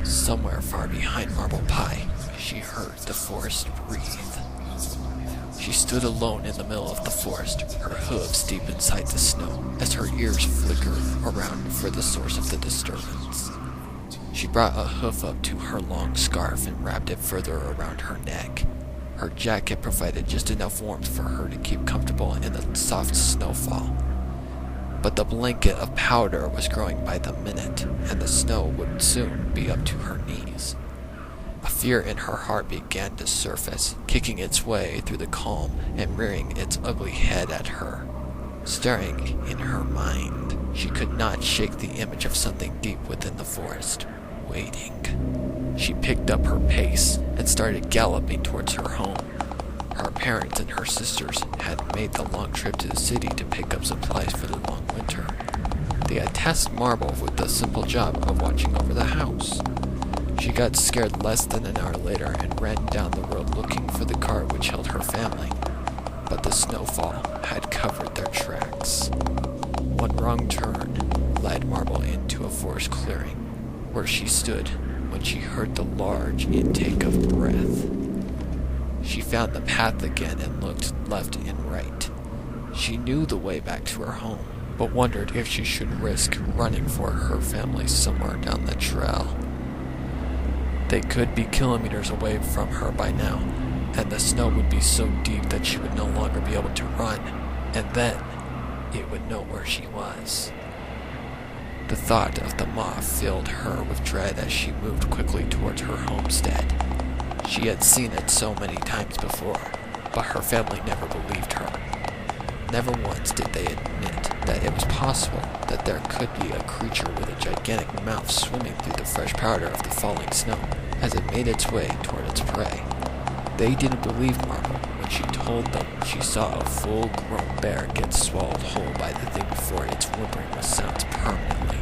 Somewhere far behind Marble Pie, she heard the forest breathe. She stood alone in the middle of the forest, her hooves deep inside the snow, as her ears flickered around for the source of the disturbance. She brought a hoof up to her long scarf and wrapped it further around her neck. Her jacket provided just enough warmth for her to keep comfortable in the soft snowfall. But the blanket of powder was growing by the minute, and the snow would soon be up to her knees. A fear in her heart began to surface, kicking its way through the calm and rearing its ugly head at her. Staring in her mind, she could not shake the image of something deep within the forest, waiting. She picked up her pace and started galloping towards her home. Her parents and her sisters had made the long trip to the city to pick up supplies for the long winter. They had tasked Marble with the simple job of watching over the house. She got scared less than an hour later and ran down the road looking for the car which held her family. But the snowfall had covered their tracks. One wrong turn led Marble into a forest clearing, where she stood when she heard the large intake of breath. She found the path again and looked left and right. She knew the way back to her home, but wondered if she should risk running for her family somewhere down the trail. They could be kilometers away from her by now, and the snow would be so deep that she would no longer be able to run, and then it would know where she was. The thought of the moth filled her with dread as she moved quickly towards her homestead. She had seen it so many times before, but her family never believed her. Never once did they admit that it was possible that there could be a creature with a gigantic mouth swimming through the fresh powder of the falling snow as it made its way toward its prey. They didn't believe Marble when she told them she saw a full-grown bear get swallowed whole by the thing before its whimpering was silenced permanently.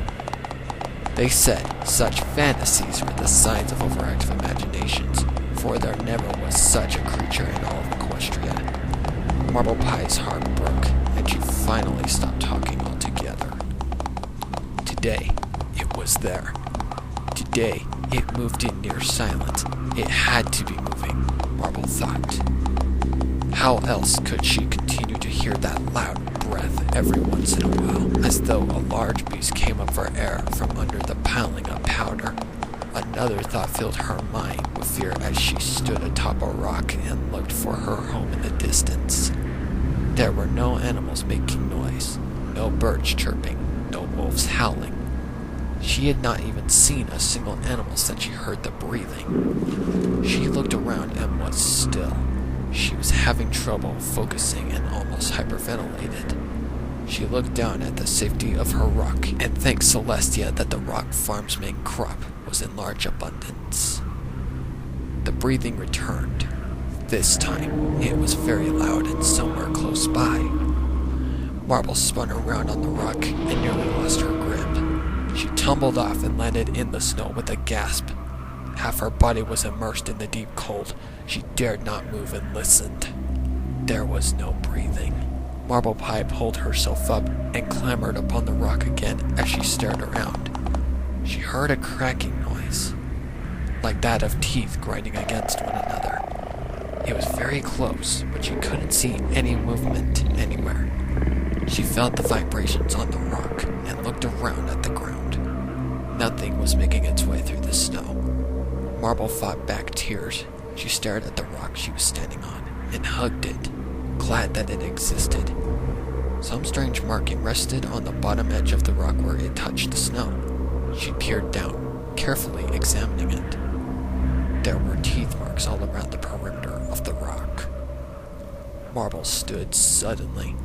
They said such fantasies were the signs of overactive imaginations, for there never was such a creature in all of Equestria. Marble Pie's heart broke, and she finally stopped talking altogether. Today, it was there. Today, it moved in near silence. It had to be moving, Marble thought. How else could she continue to hear that loud breath every once in a while, as though a large beast came up for air from under the piling of powder? Another thought filled her mind with fear as she stood atop a rock and looked for her home in the distance. There were no animals making noise, no birds chirping, no wolves howling. She had not even seen a single animal since she heard the breathing. She looked around and was still. She was having trouble focusing and almost hyperventilated. She looked down at the safety of her rock and thanked Celestia that the rock farm's main crop was in large abundance. The breathing returned. This time, it was very loud and somewhere close by. Marble spun around on the rock and nearly lost her grip. She tumbled off and landed in the snow with a gasp. Half her body was immersed in the deep cold. She dared not move and listened. There was no breathing. Marble Pie pulled herself up and clambered upon the rock again as she stared around. She heard a cracking noise, like that of teeth grinding against one another. It was very close, but she couldn't see any movement anywhere. She felt the vibrations on the rock and looked around at the ground. Nothing was making its way through the snow. Marble fought back tears. She stared at the rock she was standing on and hugged it, glad that it existed. Some strange marking rested on the bottom edge of the rock where it touched the snow. She peered down, carefully examining it. There were teeth marks all around the perimeter of the rock. Marble stood suddenly.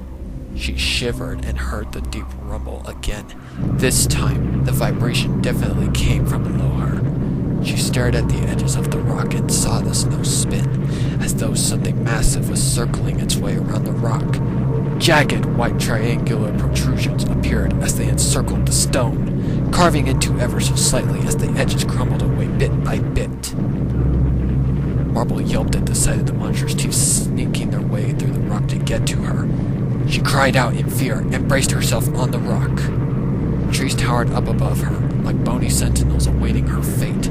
She shivered and heard the deep rumble again. This time, the vibration definitely came from below her. She stared at the edges of the rock and saw the snow spin, as though something massive was circling its way around the rock. Jagged, white triangular protrusions appeared as they encircled the stone, carving into ever so slightly as the edges crumbled away bit by bit. Marble yelped at the sight of the monster's teeth sneaking their way through the rock to get to her. She cried out in fear and braced herself on the rock. Trees towered up above her, like bony sentinels awaiting her fate.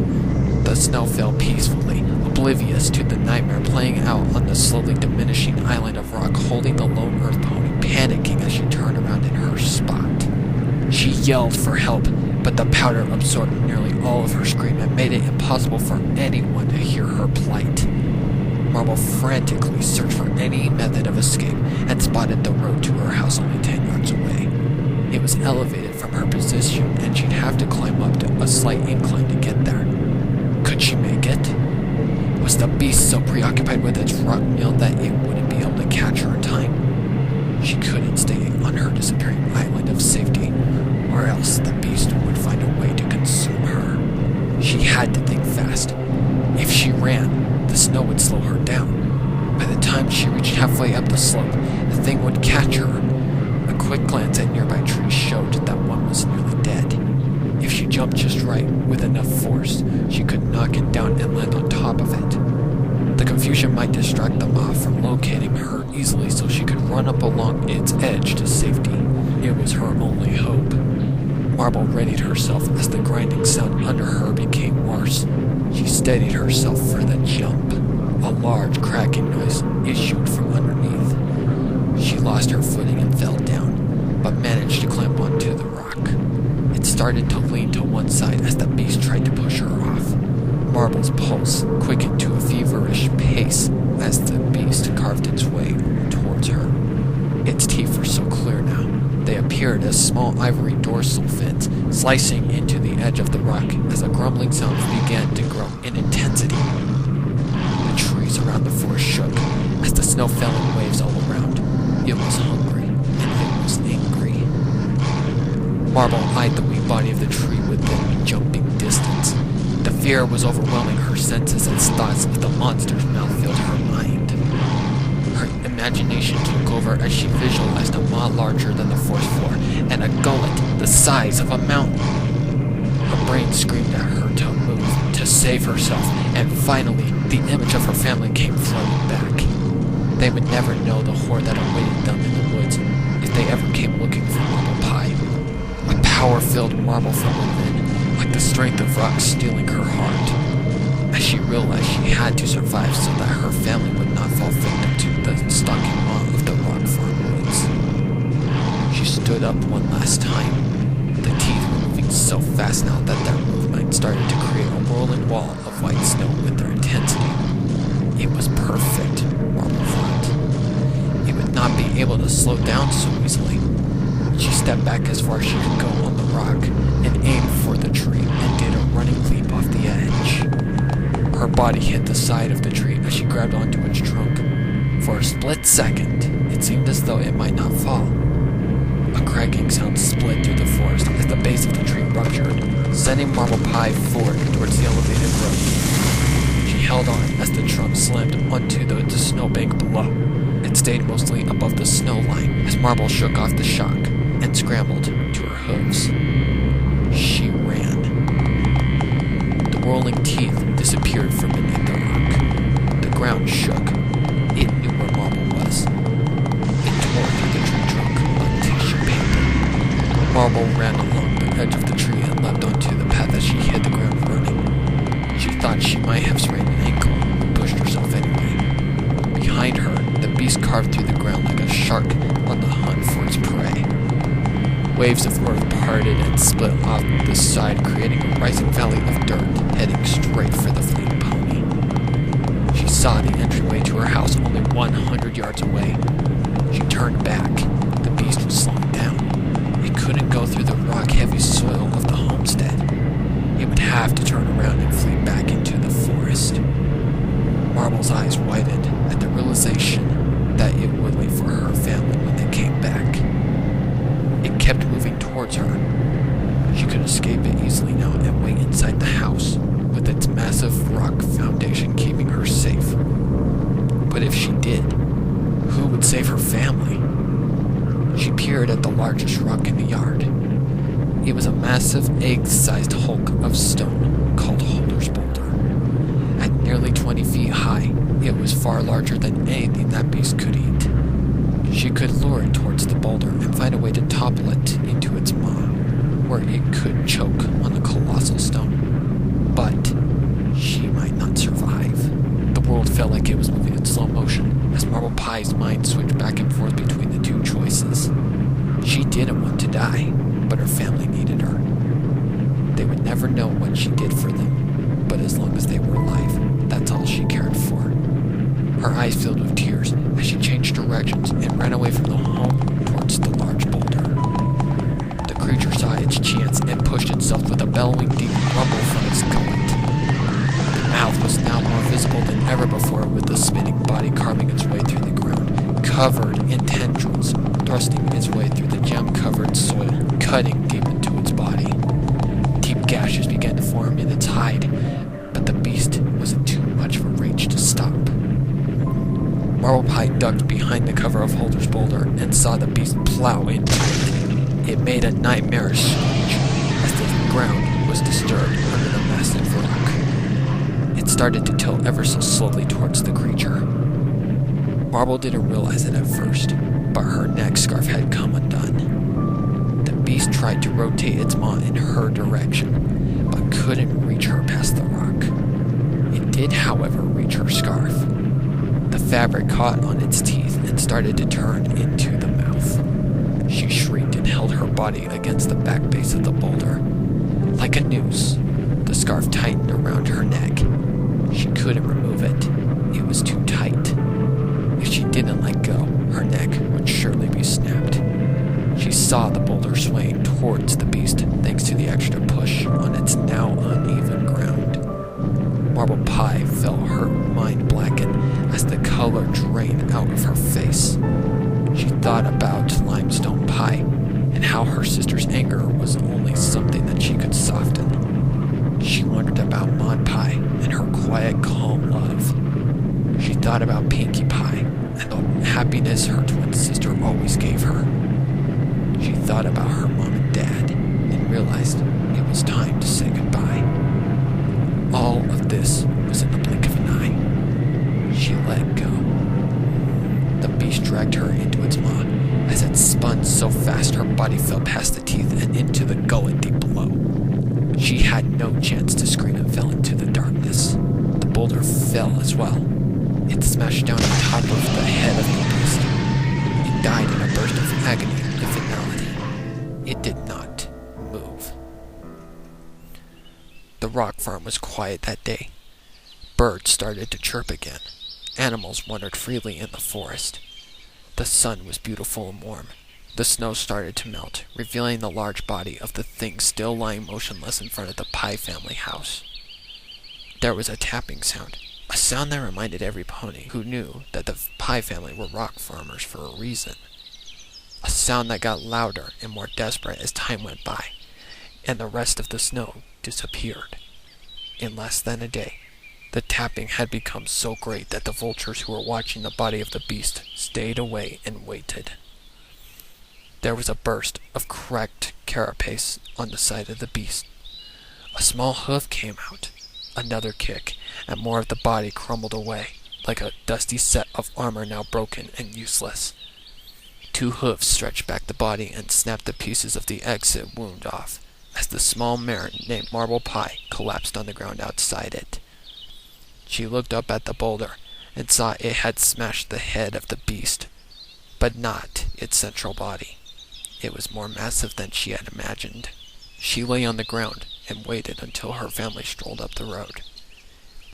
snow fell peacefully, oblivious to the nightmare playing out on the slowly diminishing island of rock, holding the lone earth pony, panicking as she turned around in her spot. She yelled for help, but the powder absorbed nearly all of her scream and made it impossible for anyone to hear her plight. Marble frantically searched for any method of escape and spotted the road to her house only 10 yards away. It was elevated from her position, and she'd have to climb up to a slight incline to get there. Could she make it? Was the beast so preoccupied with its rock meal that it wouldn't be able to catch her in time? She couldn't stay on her disappearing island of safety, or else the beast would find a way to consume her. She had to think fast. If she ran, the snow would slow her down. By the time she reached halfway up the slope, the thing would catch her. A quick glance at nearby trees showed that one was nearly dead. If she jumped just right, with enough force, she could knock it down and land on top of it. The confusion might distract the mob from locating her easily so she could run up along its edge to safety. It was her only hope. Marble readied herself as the grinding sound under her became worse. She steadied herself for the jump. A large cracking noise issued from underneath. She lost her footing and fell down, but managed to climb onto the rock. It started to lean to one side as the beast tried to push her off. Marble's pulse quickened to a feverish pace as the beast carved its way towards her. Its teeth were so clear now. They appeared as small ivory dorsal fins, slicing into the edge of the rock as a grumbling sound began to grow in intensity. The trees around the forest shook as the snow fell in waves all around. It was hungry, and it was angry. Marble eyed the wee body of the tree within jumping distance. The fear was overwhelming her senses as thoughts of the monster's mouth filled her mind. Her imagination took over as she visualized a maw larger than the forest floor and a gullet the size of a mountain. Her brain screamed at her to move, to save herself, and finally, the image of her family came flooding back. They would never know the horror that awaited them in the woods if they ever came looking for marble pie. A power filled Marble from within, like the strength of rock stealing her heart, as she realized she had to survive so that her family would not fall victim to the stalking maw of the rock farm woods. She stood up one last time. The teeth were moving so fast now that their movement started to create a rolling wall of white snow with their intensity. It was perfect, Marble thought. It would not be able to slow down so easily. She stepped back as far as she could go on the rock and aimed for the tree and did a running leap off the edge. Her body hit the side of the tree as she grabbed onto its trunk. For a split second, it seemed as though it might not fall. A cracking sound split through the forest as the base of the tree ruptured, sending Marble Pie forward towards the elevated road. She held on as the trunk slammed onto the snowbank below. It stayed mostly above the snow line as Marble shook off the shock and scrambled to her hooves. She ran. The rolling teeth disappeared from beneath the rock. The ground shook. It knew where Marble was. It tore through the tree trunk until she panted. Marble ran along the edge of the tree and leapt onto the path as she hit the ground running. She thought she might have sprained an ankle, but pushed herself anyway. Behind her, the beast carved through the ground like a shark on the hunt for its prey. Waves of earth parted and split off the side, creating a rising valley of dirt, heading straight for the fleeing pony. She saw the entryway to her house only 100 yards away. She turned back. The beast was slowing down. It couldn't go through the rock-heavy soil of the homestead. It would have to turn around and flee back into the forest. Marble's eyes widened at the realization that it would wait for her family when they came back. It kept moving towards her. She could escape it easily now and wait inside the house, with its massive rock foundation keeping her safe. But if she did, who would save her family? She peered at the largest rock in the yard. It was a massive egg-sized hulk of stone called Holder's Boulder. At nearly 20 feet high, it was far larger than anything that beast could eat. She could lure it towards the boulder and find a way to topple it into its maw, where it could choke on the colossal stone. But she Pie's mind switched back and forth between the two choices. She didn't want to die, but her family needed her. They would never know what she did for them, but as long as they were alive, that's all she cared for. Her eyes filled with tears as she changed directions and ran away from the home towards the large boulder. The creature saw its chance and pushed itself with a bellowing deep rumble from its gullet. The mouth was now more visible than ever before, with the spinning body carving its way through the ground, covered in tendrils, thrusting its way through the gem-covered soil, cutting deep into its body. Deep gashes began to form in its hide, but the beast was in too much of a rage to stop. Marble Pie ducked behind the cover of Holder's boulder and saw the beast plow into it. It made a nightmarish screech as the ground was disturbed under the massive rock. It started to tilt ever so slowly towards the creature. Marble didn't realize it at first, but her neck scarf had come undone. The beast tried to rotate its maw in her direction, but couldn't reach her past the rock. It did, however, reach her scarf. The fabric caught on its teeth and started to turn into the mouth. She shrieked and held her body against the back base of the boulder. Like a noose, the scarf tightened around her neck. She couldn't remove it. It was too tight. If she didn't let go, her neck would surely be snapped. She saw the boulder swaying towards the beast thanks to the extra push on its now uneven ground. Marble Pie felt her mind blacken as the color drained out of her face. She thought about Limestone Pie and how her sister's anger was only something that she could soften. She wondered about Maud Pie and her quiet, calm love. She thought about Pinkie Pie and the happiness her twin sister always gave her. She thought about her mom and dad and realized it was time to say goodbye. All of this was in the blink of an eye. She let go. The beast dragged her into its maw as it spun so fast her body fell past the teeth and into the gullet deep below. She had no chance to scream and fell into the darkness. The boulder fell as well. It smashed down on top of the head of the beast. It died in a burst of agony and finality. It did not move. The rock farm was quiet that day. Birds started to chirp again. Animals wandered freely in the forest. The sun was beautiful and warm. The snow started to melt, revealing the large body of the thing still lying motionless in front of the Pie family house. There was a tapping sound, a sound that reminded every pony who knew that the Pie family were rock farmers for a reason. A sound that got louder and more desperate as time went by, and the rest of the snow disappeared. In less than a day, the tapping had become so great that the vultures who were watching the body of the beast stayed away and waited. There was a burst of cracked carapace on the side of the beast. A small hoof came out, another kick, and more of the body crumbled away, like a dusty set of armor now broken and useless. 2 hooves stretched back the body and snapped the pieces of the exit wound off, as the small mare named Marble Pie collapsed on the ground outside it. She looked up at the boulder and saw it had smashed the head of the beast, but not its central body. It was more massive than she had imagined. She lay on the ground and waited until her family strolled up the road.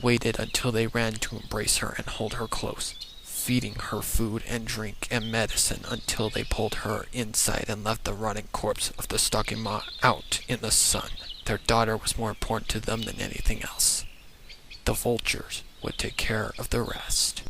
Waited until they ran to embrace her and hold her close, feeding her food and drink and medicine until they pulled her inside and left the rotting corpse of the stalking ma out in the sun. Their daughter was more important to them than anything else. The vultures would take care of the rest.